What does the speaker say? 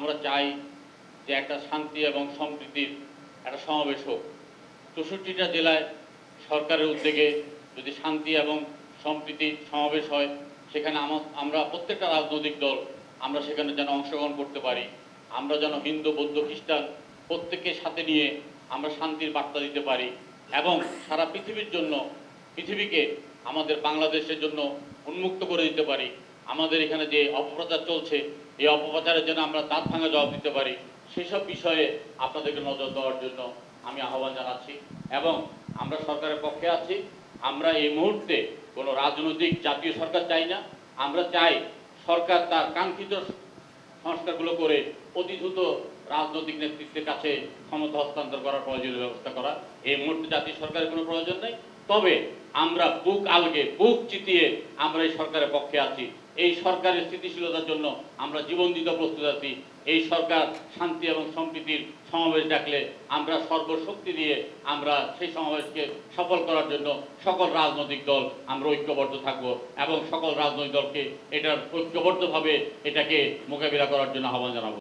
আমরা চাই যে একটা শান্তি এবং সম্প্রীতির একটা সমাবেশ হোক। 64টা জেলায় সরকারের উদ্যোগে যদি শান্তি এবং সম্প্রীতির সমাবেশ হয়, সেখানে আমরা প্রত্যেকটা রাজনৈতিক দল আমরা সেখানে যেন অংশগ্রহণ করতে পারি। আমরা যেন হিন্দু, বৌদ্ধ, খ্রিস্টান প্রত্যেককে সাথে নিয়ে আমরা শান্তির বার্তা দিতে পারি এবং সারা পৃথিবীর জন্য, পৃথিবীকে আমাদের বাংলাদেশের জন্য উন্মুক্ত করে দিতে পারি। আমাদের এখানে যে অপপ্রচার চলছে, এই অপপ্রচারের জন্য আমরা দাঁত ভাঙা জবাব দিতে পারি। সেসব বিষয়ে আপনাদেরকে নজর দেওয়ার জন্য আমি আহ্বান জানাচ্ছি এবং আমরা সরকারের পক্ষে আছি। আমরা এই মুহূর্তে কোনো রাজনৈতিক জাতীয় সরকার চাই না। আমরা চাই সরকার তার কাঙ্ক্ষিত সংস্কারগুলো করে অতি দ্রুত রাজনৈতিক নেতৃত্বের কাছে ক্ষমতা হস্তান্তর করার প্রয়োজনীয় ব্যবস্থা করা। এই মুহূর্তে জাতীয় সরকারের কোনো প্রয়োজন নেই। তবে আমরা বুক আলগে, বুক চিতিয়ে আমরা এই সরকারের পক্ষে আছি। এই সরকারের স্থিতিশীলতার জন্য আমরা জীবন দিতে প্রস্তুত আছি। এই সরকার শান্তি এবং সম্প্রীতির সমাবেশ ডাকলে আমরা সর্বশক্তি দিয়ে আমরা সেই সমাবেশকে সফল করার জন্য সকল রাজনৈতিক দল আমরা ঐক্যবদ্ধ থাকব এবং সকল রাজনৈতিক দলকে এটার ঐক্যবদ্ধভাবে এটাকে মোকাবিলা করার জন্য আহ্বান জানাবো।